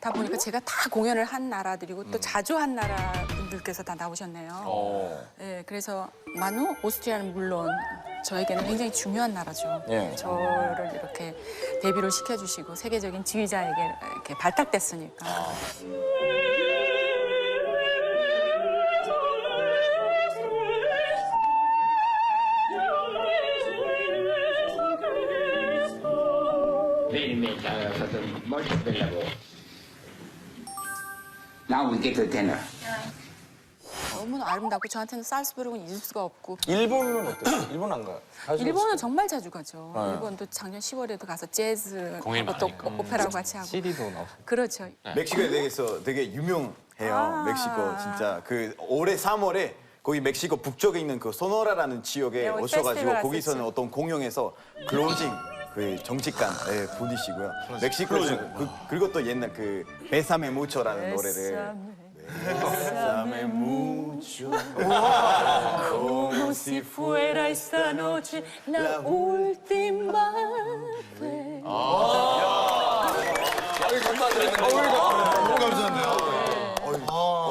다 보니까 제가 다 공연을 한 나라들이고 또 자주 한 나라 분들께서 다 나오셨네요. 네, 그래서 마누, 오스트리아는 물론 저에게는 굉장히 중요한 나라죠. 예. 저를 이렇게 데뷔를 시켜주시고 세계적인 지휘자에게 이렇게 발탁됐으니까. Veramente aveva fatto un molto bel lavoro. Now we get the tenor. 너무나 아름답고 저한테는 살스부르크는 잊을 수가 없고. 일본은 어때요? 일본 안 가요? 일본은 정말 자주 가죠. 네. 일본도 작년 10월에도 가서 재즈 공연이 또 많으니까. 오페라도 같이 하고. CD도 나오고. 그렇죠. 멕시코에 대해서 되게 유명해요. 멕시코 진짜 그 올해 3월에 거기 멕시코 북쪽에 있는 그 소노라라는 지역에 네, 오셔가지고 페스티벌 거기서는 왔었죠. 어떤 공연에서 클로징 그 정직한 분이시고요. 멕시코는 그리고 또 옛날 그 베사메 무초라는 노래를 베사메 무초 Como si fuera esta noche la última vez. 너무 감사한데요.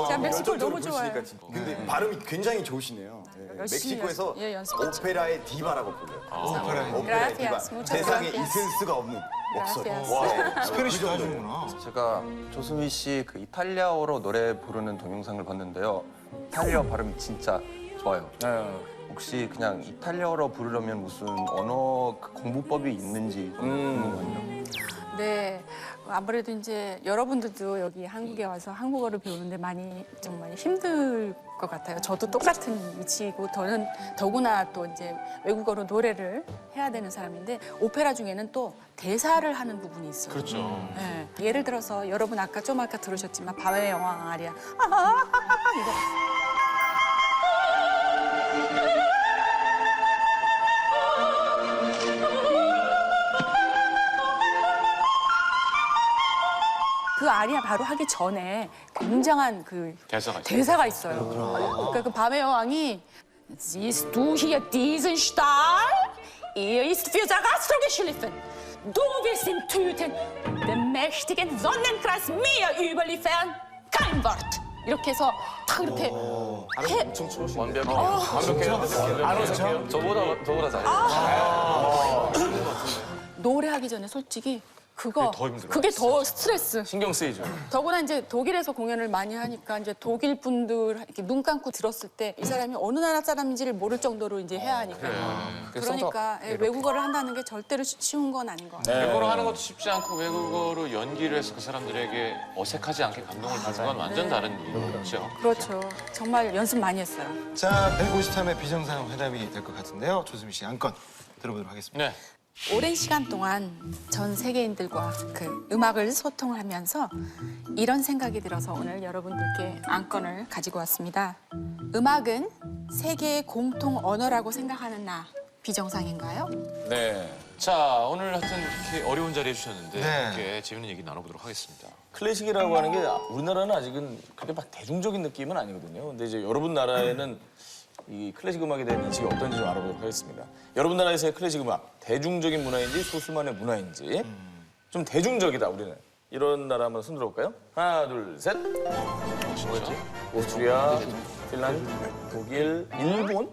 제가 멕시코를 너무 부르시니까 좋아해요. 진짜. 근데 발음이 굉장히 좋으시네요. 네, 열심히 멕시코에서 예, 연습했죠. 오페라의 디바라고 불려요. 오페라의 Gracias, 디바. muchas 세상에 gracias. 있을 수가 없는 목소리. Gracias. 스페니쉬도 하시는구나. 제가 조수미 씨 그 이탈리아어로 노래 부르는 동영상을 봤는데요. 이탈리아 발음이 진짜 좋아요. 혹시 그냥 이탈리아어로 부르려면 무슨 언어 그 공부법이 있는지 궁금해요. 네, 아무래도 이제 여러분들도 여기 한국에 와서 한국어를 배우는데 정말 힘들 것 같아요. 저도 똑같은 위치이고 저는 더구나 또 이제 외국어로 노래를 해야 되는 사람인데 오페라 중에는 또 대사를 하는 부분이 있어요. 그렇죠. 네, 예를 들어서 여러분 아까 들으셨지만 밤의 여왕 아리아 이거. 그 아리아 바로 하기 전에 굉장한 그 대사가 있어요. 그러니까 그 밤의 여왕이 Siehst du hier diesen Stahl? Er ist für Sarastro geschliffen. Du wirst ihn töten. Den mächtigen Sonnenkreis mir überliefern. Kein Wort. 이렇게 해서 딱 이렇게 해. 완벽해요. 저보다 잘해요. 노래하기 전에 솔직히 그거 더 힘들어요. 그게 더 스트레스. 신경 쓰이죠. 더구나 이제 독일에서 공연을 많이 하니까 이제 독일 분들 이렇게 눈 감고 들었을 때 이 사람이 어느 나라 사람인지를 모를 정도로 이제 해야 하니까. 그러니까 외국어를 한다는 게 절대로 쉬운 건 아닌 것 같아요. 외국어로 하는 것도 쉽지 않고 외국어로 연기를 해서 그 사람들에게 어색하지 않게 감동을 주는 건 완전 다른 일이죠. 그렇죠. 정말 연습 많이 했어요. 자, 153회 비정상회담이 될 것 같은데요. 조수미 씨 안건 들어보도록 하겠습니다. 네. 오랜 시간 동안 전 세계인들과 그 음악을 소통하면서 이런 생각이 들어서 오늘 여러분들께 안건을 가지고 왔습니다. 음악은 세계의 공통 언어라고 생각하는 나 비정상인가요? 네. 자, 오늘 하여튼 이렇게 어려운 자리 해주셨는데 네. 이렇게 재밌는 얘기 나눠보도록 하겠습니다. 클래식이라고 하는 게 우리나라는 아직은 그렇게 막 대중적인 느낌은 아니거든요. 근데 이제 여러분 나라에는 이 클래식 음악에 대한 인식이 어떤지 좀 알아보도록 하겠습니다. 여러분 나라에서의 클래식 음악, 대중적인 문화인지 소수만의 문화인지 좀 대중적이다, 우리는. 이런 나라 한번 손 들어볼까요? 하나, 둘, 셋. 뭐였지? 오스트리아, 핀란드, 독일, 일본?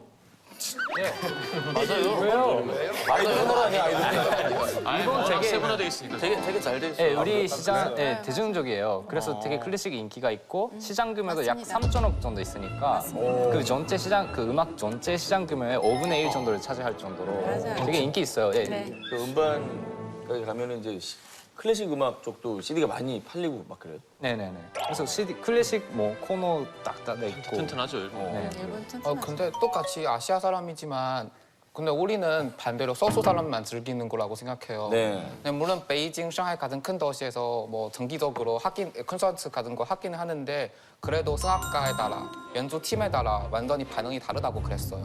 맞아요. 왜요? 아이돌 나라 아니야, 아이돌. 일본 되게- 세분화돼 있으니까. 되게 잘 돼 있어요. 네, 우리 시장 대중적이에요. 그래서 되게 클래식이 인기가 있고 시장 규모도 약 맞습니다. 3천억 정도 있으니까 그 전체 시장 그 음악 전체 시장 규모의 5분의 1 정도를 차지할 정도로 맞아요. 되게 인기 있어요. 예. 네. 그 음반까지 가면은 이제 클래식 음악 쪽도 CD가 많이 팔리고 막 그래요. 네네네. 그래서 CD 클래식 뭐 코너 딱딱 돼 있고. 튼튼하죠, 일본. 네. 일본 튼튼하죠. 근데 똑같이 아시아 사람이지만 근데 우리는 반대로 소수 사람만 즐기는 거라고 생각해요. 네. 네, 물론 베이징, 상하이 같은 큰 도시에서 뭐 정기적으로 콘서트 같은 거 하긴 하는데 그래도 성악가에 따라 연주 팀에 따라 완전히 반응이 다르다고 그랬어요.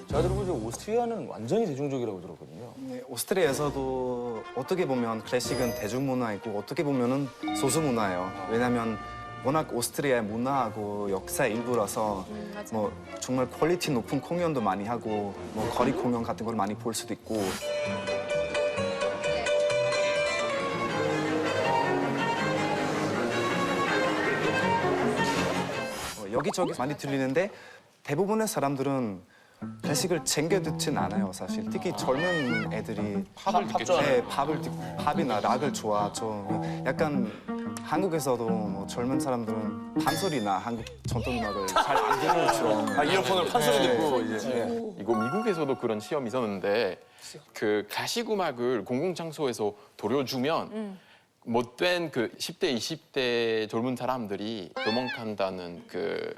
제가 들어보기에 오스트리아는 완전히 대중적이라고 들었거든요. 네, 오스트리아에서도 어떻게 보면 클래식은 대중문화이고 어떻게 보면은 소수문화예요. 왜냐하면 워낙 오스트리아의 문화하고 역사의 일부라서 맞아요. 뭐 정말 퀄리티 높은 공연도 많이 하고 뭐 거리 공연 같은 걸 많이 볼 수도 있고 여기저기 많이 들리는데 대부분의 사람들은 클래식을 챙겨 듣진 않아요, 사실. 특히 젊은 애들이 팝을 듣겠죠. 네, 팝이나 락을 좋아하죠. 약간 한국에서도 뭐 젊은 사람들은 판소리나 한국 전통음악을 잘 안 들으죠. 이어폰을 판소리 듣고 이제. 이거 미국에서도 그런 시험이 있었는데 그 클래식 음악을 공공장소에서 돌려주면 못된 그 10대, 20대 젊은 사람들이 도망간다는 그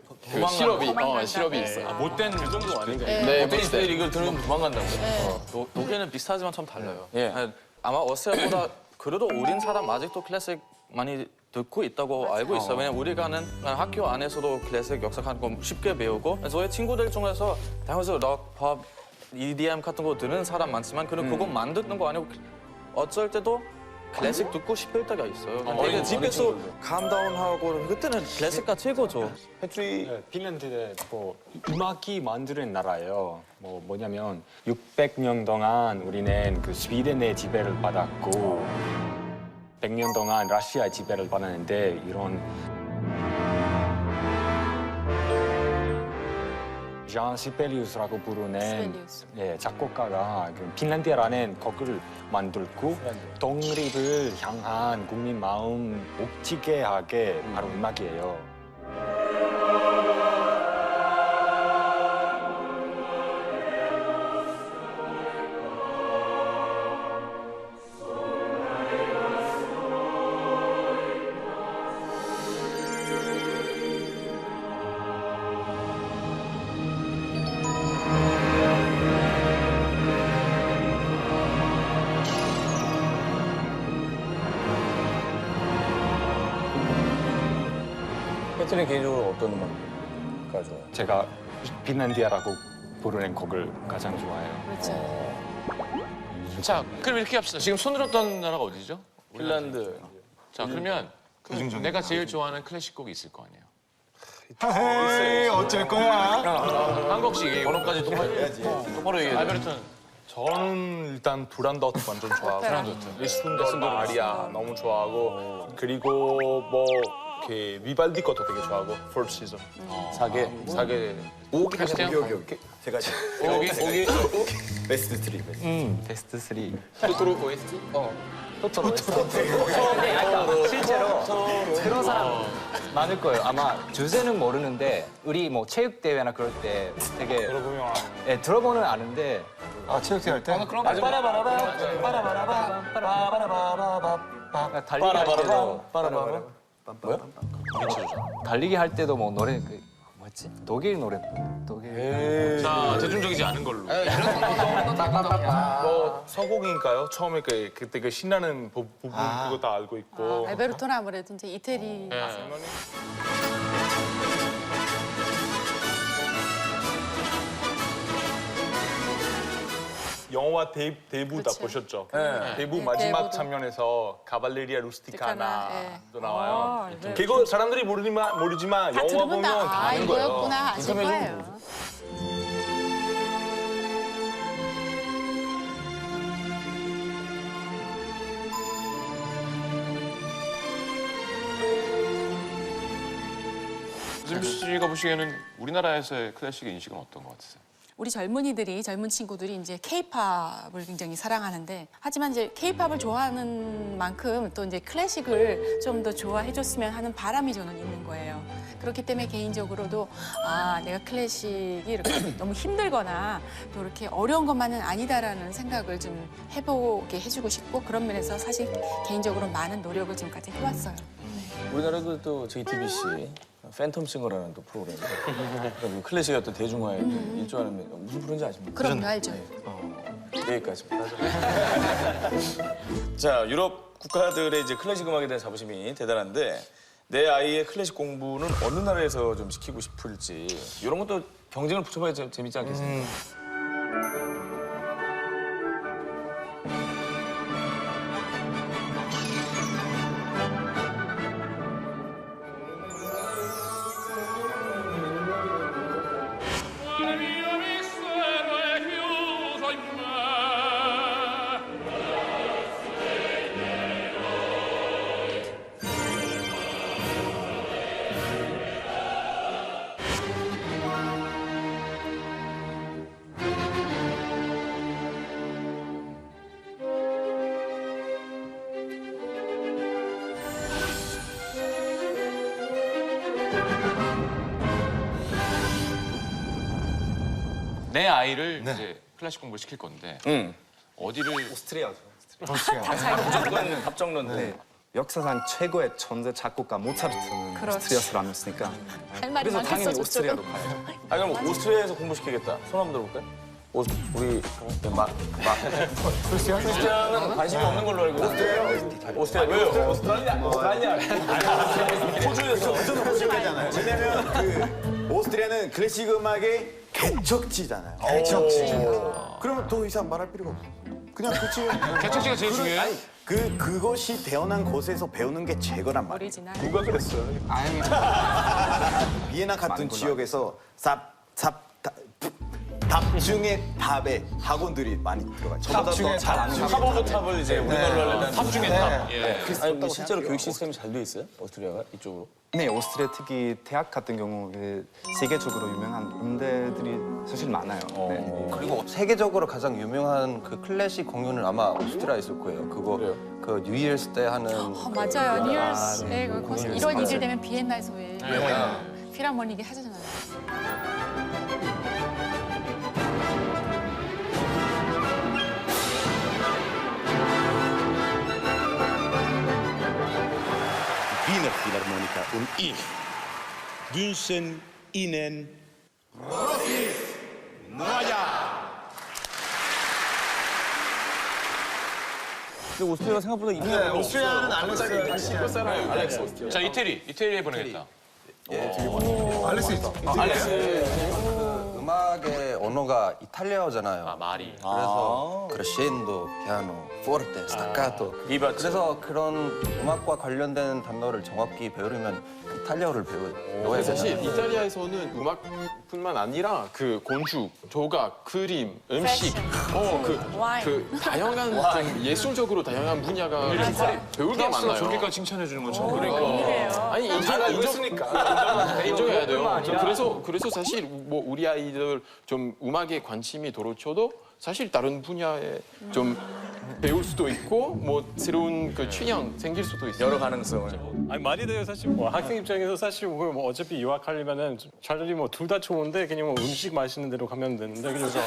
실험이 있어요. 못된 그 정도 아닌가? 네, 못된 시대들이 이걸 들으면 도망간다고요? 독일은 비슷하지만 좀 달라요. 예. 아마 오스트리아보다 그래도 우린 사람 아직도 클래식 많이 듣고 있다고 알고 있어요. 왜냐면 우리가는 학교 안에서도 클래식 역사 같은 거 쉽게 배우고 저희 친구들 중에서 당연히 락, 팝, EDM 같은 거 듣는 사람 많지만 그거만 듣는 거 아니고 어쩔 때도 클래식 듣고 싶을 때가 있어요. 되게 집에서 감다운하고 그때는 클래식가 최고죠. 패트리 핀란드는 뭐 음악이 만드는 나라예요. 뭐냐면 600년 동안 우리는 그 스웨덴의 지배를 받았고 100년 동안 러시아의 지배를 받았는데 이런 잔 시벨리우스라고 부르는 작곡가가 그 핀란드라는 곡을 만들고 독립을 향한 국민 마음 옥지게 하게 바로 음악이에요. 패트리는 개인적으로 어떤 음악가 좋아해요? 제가 핀란디아라고 부르는 곡을 가장 좋아해요. 그렇죠. 자, 그럼 이렇게 합시다. 지금 손들었던 나라가 어디죠? 핀란드. 자, 그러면 내가 제일 좋아하는 클래식 곡이 있을 거 아니에요? 에이, 어쩔 거야? 한 곡씩 번호까지 똑바로 얘기해. 알베르토는 저는 일단 두란도트 완전 좋아하고 프란도트. 리스푼더 마리아 너무 좋아하고 그리고 뭐 이렇게 비발디 것도 되게 좋아하고 Fourth Season 사계. 오기 크리스티안? 제가 오기? 베스트 3. 베스트 3. 토토로 OST? 실제로 그런 사람 많을 거예요. 아마 주제는 모르는데 우리 뭐 체육 대회나 그럴 때 되게 들어보는 아는데 아, 체육대회 할 때? 그런 거 달리기 할 때도 달리기 할 때도 뭐 노래 뭐였지? 독일 노래 독일 자, 대중적이지 않은 걸로. 뭐 서곡인가요? 처음에 그때 그 신나는 부분 그거 다 알고 있고 알베르토는 아무래도 이제 이태리. 영화 대부 다 그치. 보셨죠? 네. 대부 마지막 대부도. 장면에서 가발레리아 루스티카나도 나와요. 네. 그거 사람들이 모르지만 다 영화 들으면 보면 다 다 아는 거예요. 이거였구나 아실 거예요. 유진 씨가 보시기에는 우리나라에서의 클래식의 인식은 어떤 것 같으세요? 우리 젊은 친구들이 이제 케이팝을 굉장히 사랑하는데 하지만 이제 케이팝을 좋아하는 만큼 또 이제 클래식을 좀 더 좋아해 줬으면 하는 바람이 저는 있는 거예요. 그렇기 때문에 개인적으로도 내가 클래식이 이렇게 너무 힘들거나 또 이렇게 어려운 것만은 아니다라는 생각을 좀 해보게 해주고 싶고 그런 면에서 사실 개인적으로 많은 노력을 지금까지 해왔어요. 우리나라 그 JTBC 팬텀 싱어라는 또 프로그램. 그 클래식의 어떤 대중화에 일조하는 무슨 프로인지 아십니까? 그럼요, 알죠. 여기까지입니다. 자, 유럽 국가들의 이제 클래식 음악에 대한 자부심이 대단한데 내 아이의 클래식 공부는 어느 나라에서 좀 시키고 싶을지 이런 것도 경쟁을 붙여봐야 재밌지 않겠습니까? 내 아이를 이제 클래식 공부를 시킬 건데 어디를 오스트리아죠. 무조건 답정론. 네. 역사상 최고의 천재 작곡가 모차르트는 오스트리아서 라면으니까 할 말이 그래서 당연히 많겠어, 오스트리아로 저쪽은. 가요. 아 그럼 오스트리아에서 공부시키겠다. 손 한번 들어볼까요? 우리 크리스티안은 관심이 없는 걸로 알고 오스트리아 왜요? 오스트라리아 호주였어. 호주잖아요. 왜냐면 그 오스트리아는 클래식 음악의 개척지잖아요. 개척지. 그러면 더 이상 말할 필요가 없어. 그냥 그치. 개척지가 제일 중요해요? 그것이 태어난 곳에서 배우는 게 최고란 말이에요. 오리지널. 누가 그랬어요? 비엔나 같은 지역에서 답 중에 답에 학원들이 많이 들어가요. 탑 중에 탑. 탑 오브 탑을 이제 우리나라로 하려면 탑 중에 탑. 예. 아니 근데 실제로 교육 시스템이 잘 돼 있어요? 오스트리아가 이쪽으로? 네, 오스트리아 특히 대학 같은 경우 세계적으로 유명한 음대들이 사실 많아요. 네. 그리고 세계적으로 가장 유명한 그 클래식 공연은 아마 오스트리아에 있을 거예요. 그거 그 뉴이얼스 때 하는 맞아요. 뉴이얼스에 그 콘서트 1월 1일 되면 비엔나에서 왜 네. 필하모닉이 하잖아요. Wiener Philharmoniker und ich wünschen Ihnen 근데 오스트리아가 생각보다 인기가 오스트리아는 알렉스. 알렉스. 자 이태리에 보내겠다. 알렉스 있어. 음악의 언어가 이탈리아어잖아요. 아 말이. 그래서 크레센도, 피아노, 포르테, 스타카토. 비바치. 그래서 그런 음악과 관련된 단어를 정확히 배우려면 이탈리아어를 배워야 사실 되잖아요. 이탈리아에서는 음악뿐만 아니라 그 건축, 조각, 그림, 음식, 와인. 그 다양한 좀 예술적으로 다양한 분야가 배울 게 많아요. 저기까지 칭찬해 주는 것처럼. 그래요. 아니 인정해야 돼요. 그래서 사실 뭐 우리 아이들 좀 음악에 관심이 도로쳐도 사실 다른 분야에 좀 배울 수도 있고 뭐 새로운 그 취향 생길 수도 있어요. 여러 가능성을. 아니 말이 돼요 사실 뭐 학생 입장에서 사실 뭐 어차피 유학하려면은 차라리 뭐 둘 다 좋은데 그냥 뭐 음식 맛있는 데로 가면 되는데 그래서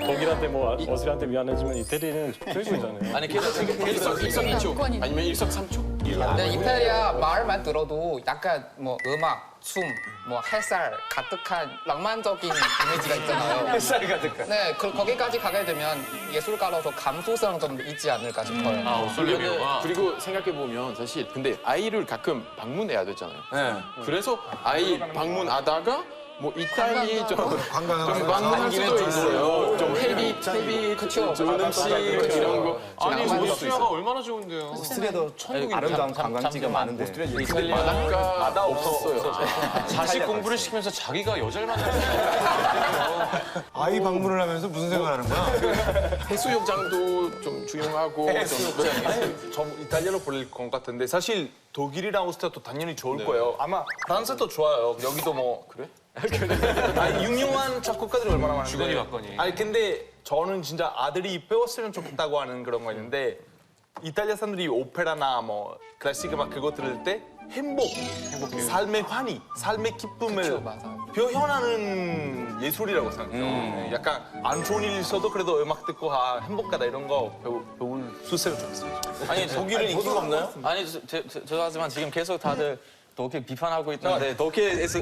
독일한테 뭐 어스리한테 미안하지만 이태리는 최고잖아요. 아니 일석이조 아니면 일석삼조. 근데 이탈리아 말만 들어도 약간 뭐 음악, 춤, 뭐 햇살 가득한 낭만적인 이미지가 있잖아요. 햇살이 가득한. 네, 거기까지 가게 되면 예술가로서 감수성 좀 있지 않을까 싶어요. 아 오솔레미오가. 그리고 생각해 보면 사실 근데 아이를 가끔 방문해야 되잖아요. 네. 그래서 아이 방문하다가 뭐 이탈리 좀 방문할 수도 있어요. 좀 헤비 좋은 음식 이런 거. 아니 오스트리아가 얼마나 좋은데요. 오스트리아도 아름다운 관광지가 많은데 바닷가 없었어요. 자식 공부를 시키면서 자기가 여자를 만나는 아이 방문을 하면서 무슨 생각을 하는 거야? 해수욕장도 좀 조용하고 저 이탈리아로 보낼 것 같은데 사실 독일이랑 오스트리아도 당연히 좋을 거예요. 아마 프랑스도 좋아요. 여기도 뭐 그래? 아니 유명한 작곡가들이 얼마나 많은데. 주거니 받거니. 아니 근데 저는 진짜 아들이 배웠으면 좋겠다고 하는 그런 거 있는데 이탈리아 사람들이 오페라나 뭐 클래식 음악 그거 들을 때 행복해요. 삶의 환희, 삶의 기쁨을 표현하는 예술이라고 생각해요. 약간 안 좋은 일 있어도 그래도 음악 듣고 행복하다 이런 거 배울 수 있으면 좋겠어요. 아니 독일은 인기가 없나요? 아니 죄송하지만 지금 계속 다들 독일 비판하고 있는데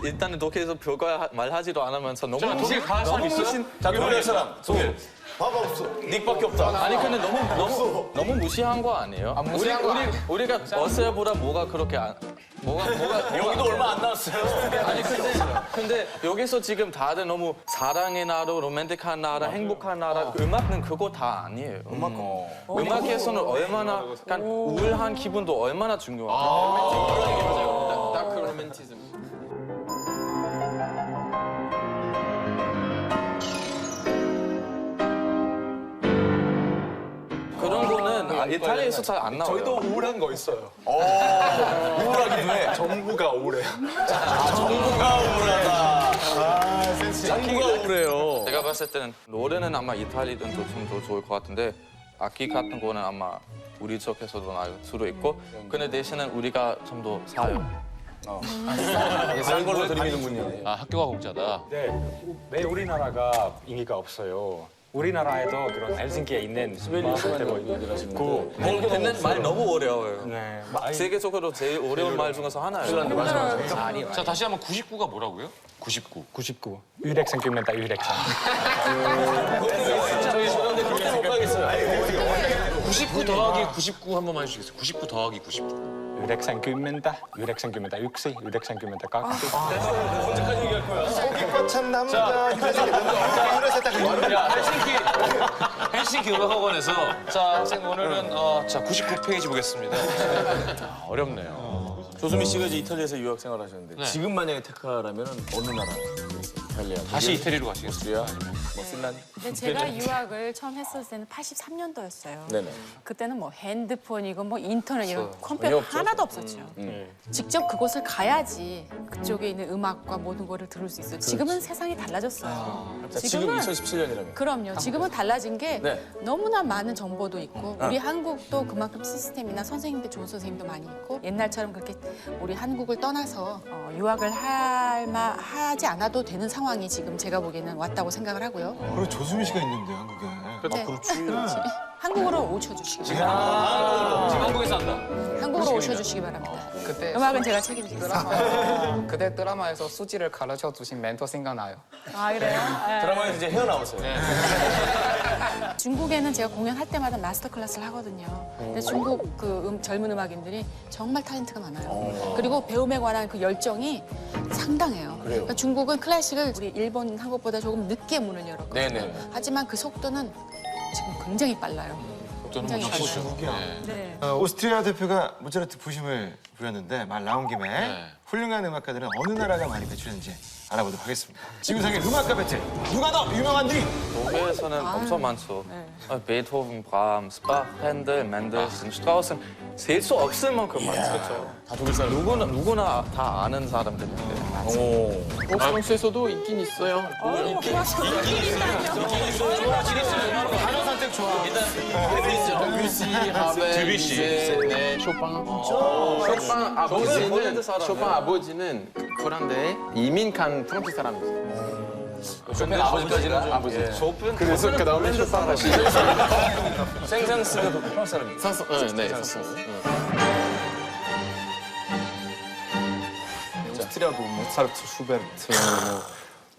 일단은 독일에서 별거 말하지도 않으면서 너무 독일 가는 사람 있어요? 자 독일 사람 독일. 밥 없어. 닉밖에 없다. 아니 근데 너무 무시한 거 아니에요? 무시한 거 아니에요. 우리가 어스보다 뭐가 그렇게 뭐가 여기도 얼마 안 나왔어요. 아니 근데 여기서 지금 다들 너무 사랑의 나라, 로맨틱한 나라, 행복한 나라 음악은 그거 다 아니에요. 음악에서는 얼마나 약간 우울한 기분도 얼마나 중요해요. 다크 로맨티즘. 그런 거는 이탈리아에서 잘 안 나와요. 저희도 우울한 거 있어요. 우울하기도 해. 전부가 우울해요. 정부가 우울하다. 정부가 우울해요. 제가 봤을 때는 노래는 아마 이탈리아는 좀 더 좋을 것 같은데 악기 같은 거는 아마 우리 쪽에서도 날 수도 있고 근데 대신에 우리가 좀 더 사요. 다른 걸로 들이미는군요. 아 학교가 공짜다. 네, 왜 우리나라가 인기가 없어요? 우리나라에도 그런 헬싱키에 있는 근데 말 너무 어려워요. 네. 세계적으로 제일 어려운 말 중에서 하나예요. 자 다시 한번 99가 뭐라고요? 99. 99. 유렉센큐멘타 유렉센. 저희 죄송한데 그렇게 못 가겠어요. 99 더하기 99 한 번만 해주시겠어요? 99 더하기 99. 유렉센큐멘타 유렉센큐멘타 6, 유렉센큐멘타 깍. 언제까지 얘기할 거야? 속이 뻗찬 남자 헬싱키 음악학원에서 자 학생 오늘은 자 99페이지 보겠습니다. 어렵네요. 조수미 씨가 이제 이탈리아에서 유학 생활하셨는데 네. 지금 만약에 테크하라면 어느 나라? 이탈리아. 다시 이태리로 가시겠어요? 오스트리아? 뭐 핀란드? 근데 제가 유학을 처음 했을 때는 83년도였어요. 네네. 그때는 뭐 핸드폰이고 뭐 인터넷 이런 전혀 컴퓨터 없죠. 하나도 없었죠. 직접 그곳을 가야지 그쪽에 있는 음악과 모든 거를 들을 수 있어요. 지금은 세상이 달라졌어요. 자, 지금 2017년이라면. 그럼요. 지금은 달라진 게 네. 너무나 많은 정보도 있고 우리 한국도 그만큼 시스템이나 선생님들 좋은 선생님도 많이 있고 옛날처럼 그렇게 우리 한국을 떠나서 유학을 하지 않아도 되는 상황이 지금 제가 보기에는 왔다고 생각을 하고요. 그리고 조수미 씨가 있는데 한국에. 네. 그렇지. 한국으로 오셔주시기 지금 바랍니다. 한국에서 한다. 한국으로 오셔주시기 바랍니다. 그때 음악은 제가 책임지겠습니다. 그때 드라마에서 수지를 가르쳐 주신 멘토 생각나요. 아 그래요? 드라마에서 이제 헤어나왔어요. 중국에는 제가 공연할 때마다 마스터 클래스를 하거든요. 근데 중국 그 젊은 음악인들이 정말 탤런트가 많아요. 그리고 배움에 관한 그 열정이 상당해요. 그러니까 중국은 클래식을 우리 일본, 한국보다 조금 늦게 문을 열었거든요. 네네. 하지만 그 속도는 지금 굉장히 빨라요. 굉장히 빨라요. 네. 오스트리아 대표가 모차르트 부심을 부렸는데 말 나온 김에 훌륭한 음악가들은 어느 나라가 많이 배출했는지 알아보도록 하겠습니다. 지구상의 음악가 배틀 누가 더 유명한지. 독일에서는 엄청 많죠. 베토벤, 브람스, 박, 핸델, 맨델슨, 슈트라우스는 셀 수 없을 만큼 많죠. 다 독일 사람. 누구나 다 아는 사람들인데. 프랑스에서도 있긴 있어요. 단어 선택 좋아. 드뷔시, 하벨, 이제 쇼팽. 쇼팽 아버지는 폴란드에 이민 간 프랑스 사람이세요. 쇼팽 아버지까지는 아버지. 쇼팽 그래서 그 다음에 쇼팽 다시. 생상스가 프랑스 사람이에요. 네. 오스트리아도 모차르트, 슈베르트, 뭐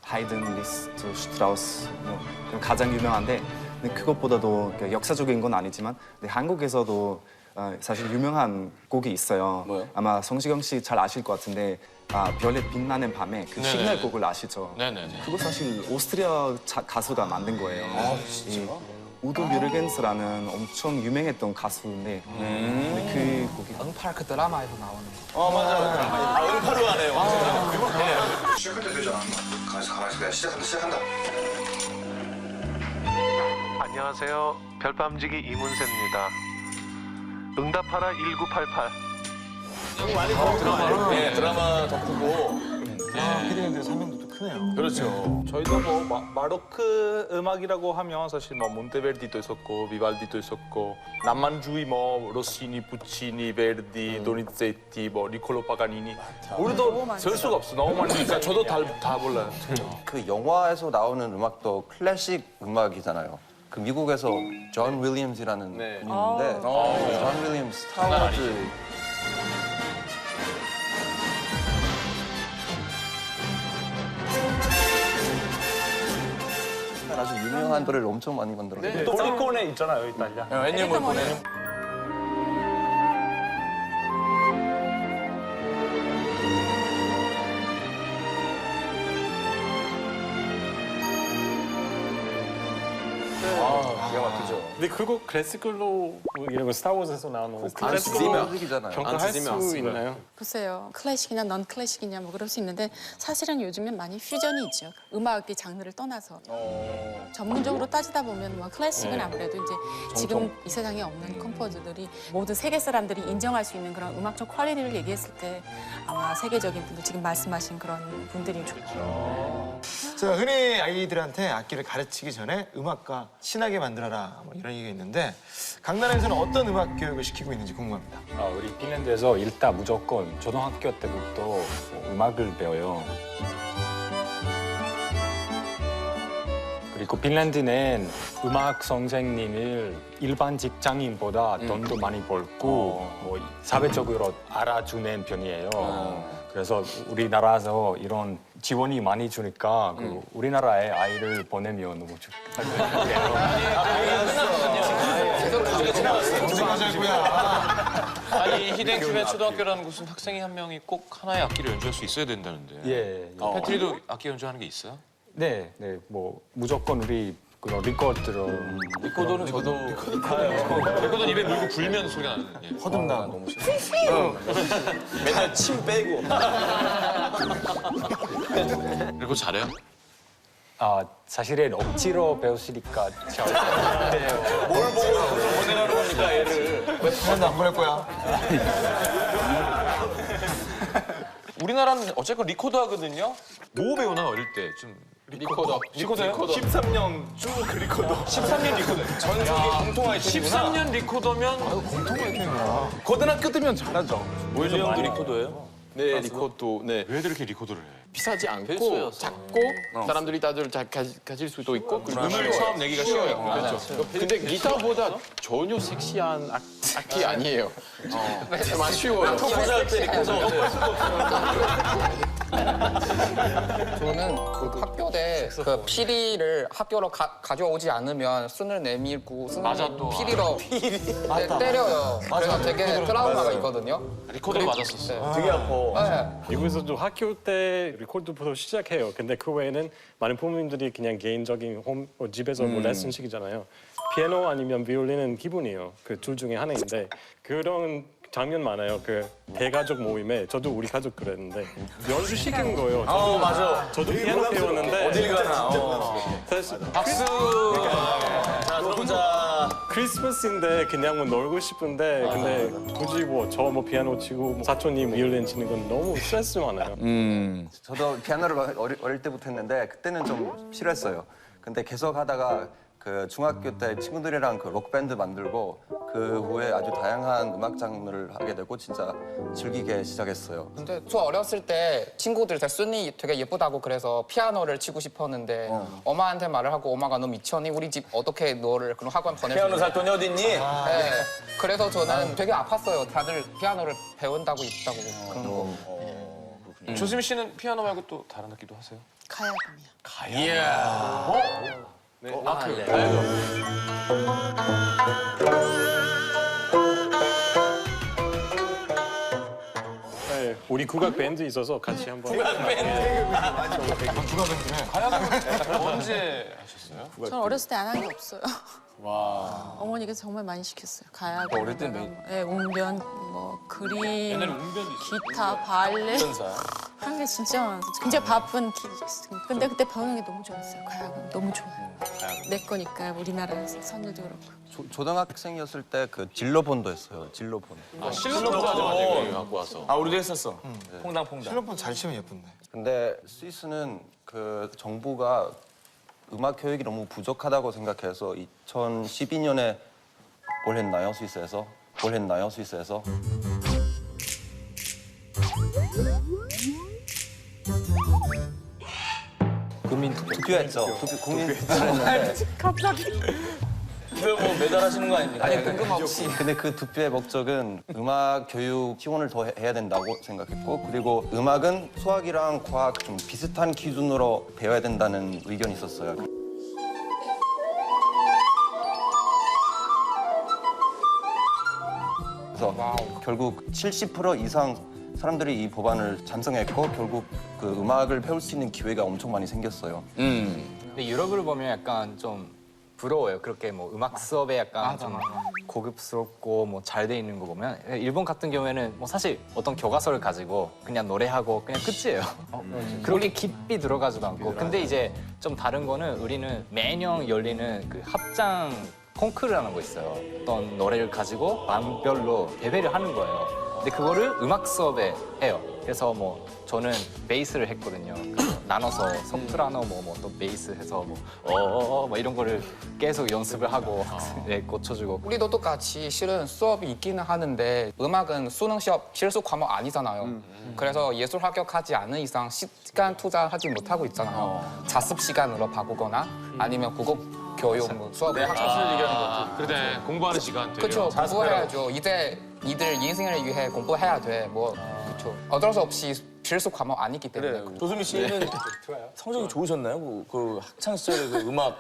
하이든, 리스트, 슈트라우스 뭐 가장 유명한데 근데 그것보다도 역사적인 건 아니지만 근데 한국에서도 사실 유명한 곡이 있어요. 뭐요? 아마 성시경 씨 잘 아실 것 같은데 별의 빛나는 밤에 그 시그널 곡을 아시죠? 네네네. 그거 사실 오스트리아 가수가 만든 거예요. 이 우도 뮤르겐스라는 엄청 유명했던 가수인데 근데 그 곡이 응파르크 드라마에서 나오는 거. 맞아. 응파로 하네요. 시작할 때 되잖아. 가만히 있어. 시작한다. 안녕하세요. 별밤지기 이문세입니다. 응답하라 1988. 많이 드라마. 네, 드라마 덕후고. 피디님들의 설명도 크네요. 그렇죠. 저희도 뭐 마로크 음악이라고 하면 사실 뭐 몬테베르디도 있었고 비발디도 있었고 낭만주의 뭐 로시니, puccini, 베르디, 도니제티, 뭐 니콜로 파가니니 우리도 셀 수가 없어. 너무 많으니까 저도 다 몰라요. 그 영화에서 나오는 음악도 클래식 음악이잖아요. 그 미국에서 존 윌리엄스라는 분이 있는데 존 윌리엄스 스타워즈 아주 유명한 노래를 엄청 많이 만들었어요. 토리코네 있잖아요, 이탈리아. 웬일 뭘 보내요? 기가 막히죠. 근데 그거 클래시컬로 뭐 이런 거 스타워즈에서 나오는 거 클래식이잖아요. 평가할 수 있나요? 글쎄요. 클래식이냐 넌 클래식이냐 뭐 그럴 수 있는데 사실은 요즘엔 많이 퓨전이 있죠. 음악의 장르를 떠나서. 전문적으로 따지다 보면 뭐 클래식은 아무래도 이제 지금 이 세상에 없는 컴포저들이 모든 세계 사람들이 인정할 수 있는 그런 음악적 퀄리티를 얘기했을 때 아마 세계적인 분들 지금 말씀하신 그런 분들이 좋죠. 자, 흔히 아이들한테 악기를 가르치기 전에 음악과 친하게 만들어라 뭐 이런 얘기가 있는데 각 나라에서는 어떤 음악 교육을 시키고 있는지 궁금합니다. 우리 핀란드에서 일단 무조건 초등학교 때부터 음악을 배워요. 그리고 핀란드는 음악 선생님을 일반 직장인보다 돈도 많이 벌고 뭐 사회적으로 알아주는 편이에요. 그래서 우리나라에서 이런 지원이 많이 주니까 그 우리나라에 아이를 보내면 너무 좋겠어요. 아니 히덴큐베 초등학교라는 곳은 학생이 한 명이 꼭 하나의 악기를 연주할 수 있어야 된다는데. 예. 패트리도 악기 연주하는 게 있어요? 네, 뭐 무조건 우리 그런 리코더로. 리코더는 저도 리코더는 입에 물고 불면 소리가 나는. 예. 허둥나 너무 싫어. 맨날 침 빼고. 그리고 잘해요? 사실은 억지로 배우시니까 잘. 뭘 보고 보내라는 겁니까 애를? 왜 핀란드 안 보낼 거야? 우리나라는 어쨌건 리코더 하거든요. 뭐 배우나 어릴 때 좀. 리코더. 리코더요? 13년 쭉 리코더. 13년 리코더. 전 세계 공통 아이템이구나. 13년 리코더면 공통 아이템이야. 고등학교 때면 잘하죠. 오히려 형도 리코더예요? 네, 리코더. 네. 왜 그렇게 리코더를 해? 비싸지 않고 작고 사람들이 다들 가질 수도 있고 음을 처음 내기가 쉬워요. 그렇죠. 근데 기타보다 전혀 섹시한 악기 아니에요. 정말 쉬워요. 토보자 때 리코더. 저는 그 학교 때 그 피리를 학교로 가져오지 않으면 손을 내밀고 맞아, 또. 피리로 때려요. 그래서 되게 트라우마가 있거든요. 리코더 맞았었어요. 되게 아파. 네. 미국에서도 학교 때 리코더부터 시작해요. 근데 그 외에는 많은 부모님들이 그냥 개인적인 집에서 뭐 레슨 시키잖아요. 피아노 아니면 비올린은 기본이에요. 그 둘 중에 하나인데 그런 장면 많아요. 그 대가족 모임에 저도 우리 가족 그랬는데 연주 시키는 거예요. 맞아. 저도 피아노 배웠는데 어딜 가나. 사실 박수. 자, 들어보자. 크리스마스인데 그냥 뭐 놀고 싶은데 근데 굳이 뭐 저 뭐 피아노 치고 뭐 사촌님 비올린 치는 건 너무 스트레스 많아요. 저도 피아노를 어릴 때부터 했는데 그때는 좀 싫었어요. 근데 계속 하다가 그 중학교 때 친구들이랑 그 록밴드 만들고 그 후에 아주 다양한 음악 장르를 하게 되고 진짜 즐기게 시작했어요. 근데 저 어렸을 때 친구들 순이 되게 예쁘다고 그래서 피아노를 치고 싶었는데 엄마한테 말을 하고 엄마가 너 미쳤니? 우리 집 어떻게 너를 그런 학원 보내줄래? 피아노 살 돈이 어딨니? 네. 그래서 저는 되게 아팠어요. 다들 피아노를 배운다고 있다고 그런 거. 조수미 씨는 피아노 말고 또 다른 악기도 하세요? 가야금이요. 이야. 네. 네, 우리 국악 밴드 있어서 같이 한번. 가야금 언제 하셨어요? 저는 어렸을 때 안 한 게 없어요. 와. 어머니가 정말 많이 시켰어요. 가야금. 어릴 때 매일. 네, 웅변, 뭐 그림, 옛날에 웅변도 있었어요. 기타, 발레. 전사. 한 게 진짜 많았어요. 굉장히 바쁜 근데 그때 배우는 게 너무 좋았어요. 가야금 너무 좋아요. 내 거니까 우리나라 선율도 그렇고. 초등학생이었을 때 그 진로본도 했어요. 진로본. 실로폰 하죠, 갖고 와서. 우리도 했었어. 퐁당퐁당. 실로폰 잘 치면 예쁜데. 근데 스위스는 그 정부가 음악 교육이 너무 부족하다고 생각해서 2012년에 뭘 했나요, 스위스에서? 국민 투표했죠. 국민 투표를 했는데 갑자기. 이거 뭐 매달하시는 거 아닙니까? 아니 뜬금없이. 근데 그 투표의 목적은 음악 교육 지원을 더 해야 된다고 생각했고 그리고 음악은 수학이랑 과학 좀 비슷한 기준으로 배워야 된다는 의견이 있었어요. 그래서 결국 70% 이상 사람들이 이 법안을 찬성했고 결국 그 음악을 배울 수 있는 기회가 엄청 많이 생겼어요. 근데 유럽을 보면 약간 좀 부러워요. 그렇게 뭐 음악 수업에 약간 좀 고급스럽고 뭐 잘 돼 있는 거 보면 일본 같은 경우에는 뭐 사실 어떤 교과서를 가지고 그냥 노래하고 그냥 끝이에요. 그렇게 깊이 들어가지도 않고. 근데 이제 좀 다른 거는 우리는 매년 열리는 그 합장 콩쿠르라는 거 있어요. 어떤 노래를 가지고 반별로 대회를 하는 거예요. 근데 그거를 음악 수업에 해요. 그래서 뭐 저는 베이스를 했거든요. 나눠서 소프라노 또 베이스 해서 뭐 이런 거를 계속 연습을 하고 학생에 꽂혀주고. 우리도 똑같이 실은 수업이 있기는 하는데 음악은 수능 시험 실수 과목 아니잖아요. 그래서 예술 합격하지 않은 이상 시간 투자하지 못하고 있잖아요. 자습 시간으로 바꾸거나 아니면 국어 교육 뭐 수업을 학창시절 얘기하는 것도 그래 공부하는 시간 되려. 그렇죠. 공부해야죠. 이제 이들 인생을 위해 공부해야 돼. 뭐 그렇죠. 어쩔 수 없이 필수 과목 아니기 때문에. 조수미 씨는 성적이 좋으셨나요? 그 학창 시절에 그 음악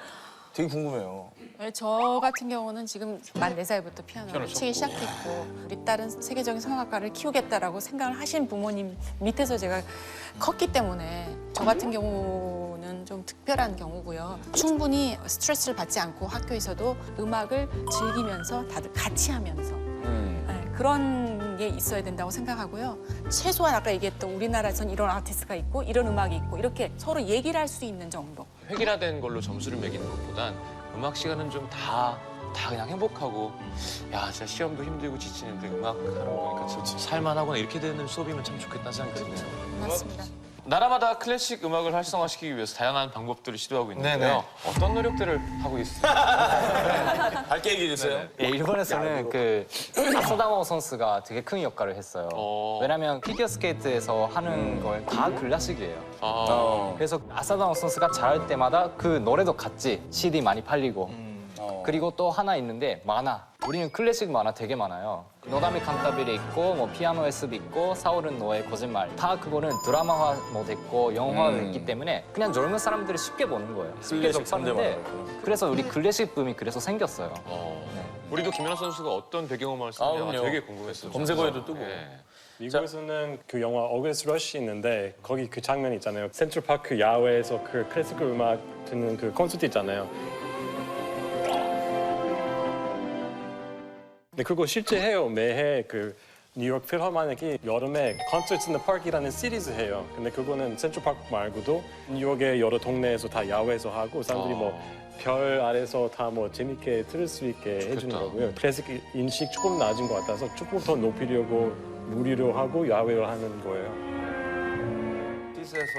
되게 궁금해요. 저 같은 경우는 지금 만 4살부터 피아노를 치기 시작했고 우리 딸은 세계적인 성악가를 키우겠다라고 생각을 하신 부모님 밑에서 제가 컸기 때문에 저 같은 경우는 좀 특별한 경우고요. 충분히 스트레스를 받지 않고 학교에서도 음악을 즐기면서 다들 같이 하면서 그런 게 있어야 된다고 생각하고요. 최소한 아까 얘기했던 우리나라에선 이런 아티스트가 있고 이런 음악이 있고 이렇게 서로 얘기를 할 수 있는 정도. 획일화된 걸로 점수를 매기는 것보단 음악 시간은 좀 다 그냥 행복하고 야 진짜 시험도 힘들고 지치는데 음악 하는 거니까 좀 살만하거나 이렇게 되는 수업이면 참 좋겠다는 생각이 드네요. 맞습니다. 나라마다 클래식 음악을 활성화시키기 위해서 다양한 방법들을 시도하고 있는데요. 네네. 어떤 노력들을 하고 있어요? 밝게 얘기해 주세요. 예, 일본에서는 그 아사다마 선수가 되게 큰 역할을 했어요. 왜냐면 피겨 스케이트에서 하는 걸 다 클래식이에요. 그래서 아사다마 선수가 잘할 때마다 그 노래도 같이 CD 많이 팔리고 그리고 또 하나 있는데 만화. 우리는 클래식 만화 되게 많아요. 노다미 칸타빌에 있고 뭐 피아노 에스비 있고 사울은 너의 거짓말. 다 그거는 드라마화 뭐 됐고 영화화 됐기 때문에 그냥 젊은 사람들이 쉽게 보는 거예요. 쉽게 접하는데 그래서 우리 클래식 붐이 그래서 생겼어요. 우리도 김연아 선수가 어떤 배경음악을 쓰는지 되게 궁금했어요. 검색어에도 뜨고. 미국에서는 그 영화 어거스트 러쉬 있는데 거기 그 장면 있잖아요. 센트럴파크 야외에서 그 클래식 음악 듣는 그 콘서트 있잖아요. 근데 그거 실제 해요. 매해 그 뉴욕 필하모닉이 여름에 콘서트 인 더 파크이라는 시리즈 해요. 근데 그거는 센트럴파크 말고도 뉴욕의 여러 동네에서 다 야외에서 하고 사람들이 뭐 별 아래서 다 뭐 재밌게 들을 수 있게 해주는 거고요. 클래식 인식 조금 낮은 것 같아서 조금 더 높이려고 무리로 하고 야외로 하는 거예요. 스위스에서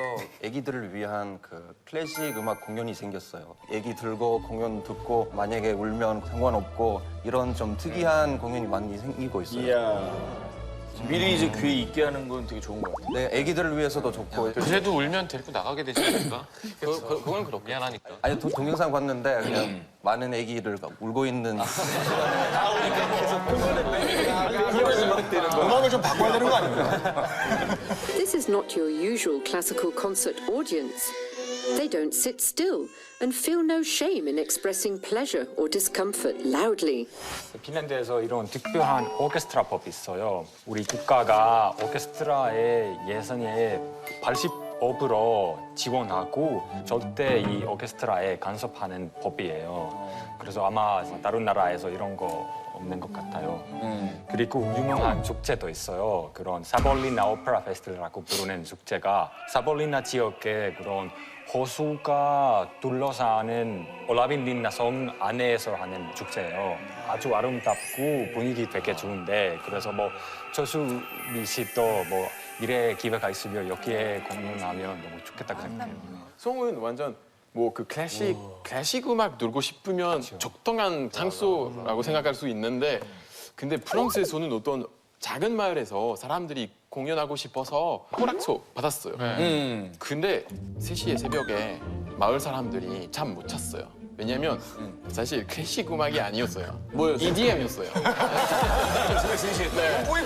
아기들을 위한 그 클래식 음악 공연이 생겼어요. 아기 들고 공연 듣고 만약에 울면 상관없고 이런 좀 특이한 공연이 많이 생기고 있어요. 이야. 미리 이제 귀에 있게 하는 건 되게 좋은 것 같아요. 네, 아기들을 위해서도 좋고. 그래도 울면 데리고 나가게 되지 않을까? 그건 그렇고 미안하니까. 아니 동영상 봤는데 그냥 많은 아기를 울고 있는. 음악을 좀 바꿔야 되는 거 아닙니까? This is not your usual classical concert audience. They don't sit still and feel no shame in expressing pleasure or discomfort loudly. 핀란드에서 이런 특별한 오케스트라 법이 있어요. 우리 국가가 오케스트라의 예산에 80%로 지원하고 절대 이 오케스트라에 간섭하는 법이에요. 그래서 아마 다른 나라에서 이런 거 없는 것 같아요. 그리고 유명한 축제도 있어요. 그런 사볼리나 오페라 페스티벌이라고 부르는 축제가 사볼리나 지역의 그런 호수가 둘러싸는 올라빈린나 섬 안에서 하는 축제예요. 아주 아름답고 분위기 되게 좋은데 그래서 뭐 조수미 씨도 뭐 미래 기회가 있으면 여기에 공연하면 너무 좋겠다고 생각해요. 송은 완전 뭐 그 클래식 음악 들고 싶으면 적당한 장소라고 생각할 수 있는데 근데 프랑스에서는 어떤 작은 마을에서 사람들이 공연하고 싶어서 허락서 받았어요. 근데 3시에 새벽에 마을 사람들이 잠 못 잤어요. 왜냐면 사실 클래식 음악이 아니었어요. 뭐였어요? EDM이었어요. 네. 뿌이.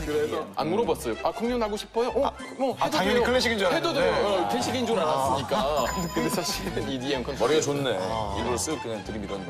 그래서 안 물어봤어요. 아 공연하고 싶어요? 뭐 해도 당연히 돼요. 클래식인 줄 해도 알았는데. 돼요. 클래식인 줄 알았으니까. 근데 사실은 EDM 머리가 좋네. 일부러 쓱 그냥 들이밀었네.